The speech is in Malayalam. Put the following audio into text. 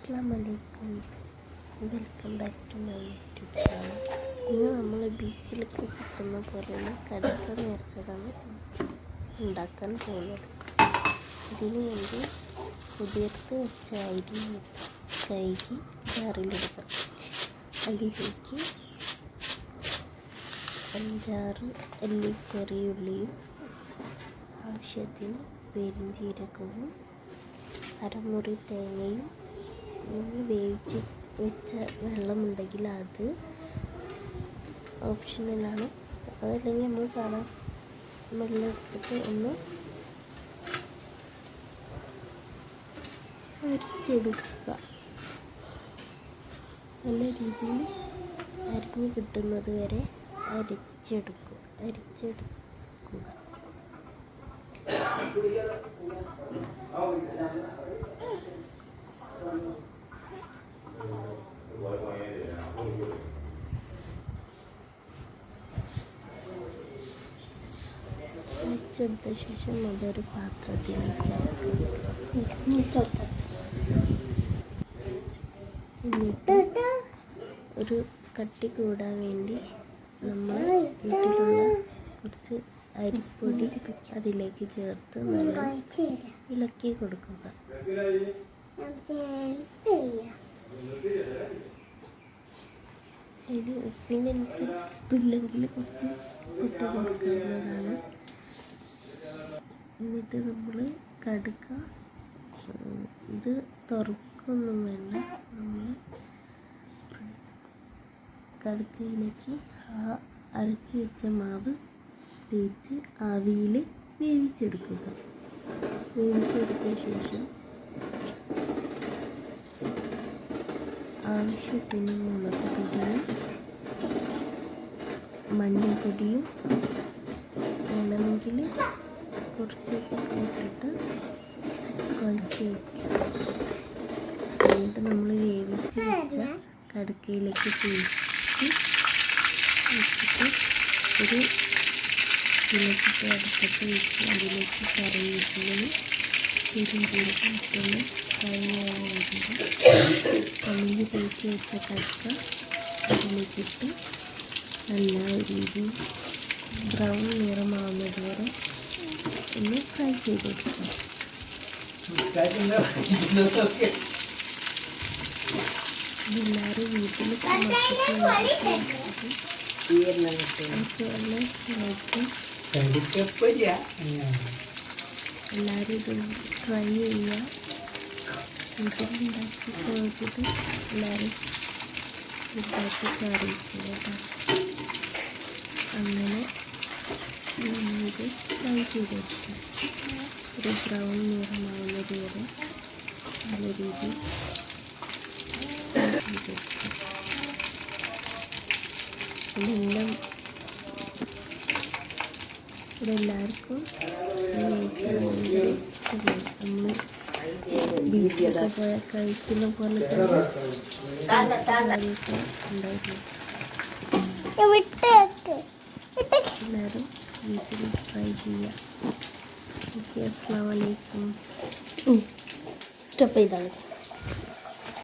അസ്സലാമലൈക്കും, welcome back to my YouTube channel. ഇന്ന് നമ്മൾ ബീച്ചിലൊക്കെ കിട്ടുന്ന പോലെയുള്ള കടല നിറച്ചതാണ് ഉണ്ടാക്കാൻ പോകുന്നത്. ഇതിനു വേണ്ടി കുതിർത്ത് വെച്ച അരി കഴുകി ജാറിലെടുക്കാം. അതിലേക്ക് 5-6 അല്ലി ചെറിയുള്ളിയും ആവശ്യത്തിന് പെരുംജീരകവും അരമുറി തേങ്ങയും വേവിച്ച് വെച്ച വെള്ളമുണ്ടെങ്കിൽ അത് ഓപ്ഷണലാണ്. അതല്ലെങ്കിൽ നമ്മൾ സാധാരണ വെള്ളം എടുത്തിട്ട് ഒന്ന് അരിച്ചെടുക്കുക. നല്ല രീതിയിൽ അരിഞ്ഞ് കിട്ടുന്നത് വരെ അരിച്ചെടുക്കുക. അരിച്ചെടുത്ത ശേഷം അതൊരു പാത്രത്തിലേക്ക് എന്നിട്ട് ഒരു കട്ടി കൂടാൻ വേണ്ടി നമ്മൾ വീട്ടിലുള്ള കുറച്ച് അരിപ്പൊടി അതിലേക്ക് ചേർത്ത് നല്ല ഇളക്കി കൊടുക്കുക. അതിന് ഉപ്പിനനുസരിച്ച് ഉപ്പില്ലെങ്കിൽ കുറച്ച് ഇട്ട് കൊടുക്കാവുന്നതാണ്. എന്നിട്ട് നമ്മൾ കടുക്ക ഇത് തുറക്കൊന്നും വേണ്ട. നമ്മൾ കടുക്കയിലേക്ക് ആ അരച്ച് വെച്ച മാവ് തേച്ച് ആവിയിൽ വേവിച്ചെടുക്കുക. വേവിച്ചെടുത്ത ശേഷം ആവശ്യത്തിന് മുളക് പൊടിയും മഞ്ഞൾപ്പൊടിയും വേണമെങ്കിൽ കുറച്ച് ഇട്ടിട്ട് കുഴച്ച് വയ്ക്കുക. എന്നിട്ട് നമ്മൾ വേവിച്ച് വെച്ച കടുക്കയിലേക്ക് തേച്ച് വെച്ചിട്ട് ഒരു ഇതിലേക്ക് അടുപ്പത്ത് വെച്ച് അതിലേക്ക് കറിവേപ്പിലയും പെരുംജീരകം ഇട്ടൊന്ന് ഫ്രൈ ആവാൻ വേണ്ടിയിട്ട് കഴുകി തേച്ച് വെച്ച കടുക്ക അതിലേക്കിട്ട് നല്ല രീതിയിൽ ബ്രൗൺ നിറമാവുന്നത് വരെ ഒന്ന് ഫ്രൈ ചെയ്തെടുക്കാം. എല്ലാവരും വീട്ടിൽ എല്ലാവരും ഇത് ട്രൈ ചെയ്യുക. വീട്ടിലുണ്ടാക്കി നോക്കിയിട്ട് എല്ലാവരും ഫീഡ്ബാക്കൊക്കെ അറിയിക്കുക കേട്ടോ. അങ്ങനെ ഇത് ഫ്രൈ ചെയ്തെടുക്കാം. ഒരു ബ്രൗൺ നിറമാവുന്നത് വരെ നല്ല രീതിയിൽ ചെയ്തെടുക്കാം. ഇതെല്ലാം ഇതെല്ലാവർക്കും നമ്മൾ ബീച്ചിലൊക്കെ പോയാൽ കഴിക്കുന്ന പോലെ ഉണ്ടായിരുന്നു. എല്ലാവരും വീട്ടിൽ ട്രൈ ചെയ്യുക. ഓക്കെ, അസ്സലാമു അലൈക്കും. സ്റ്റോപ്പ് ചെയ്താണ്.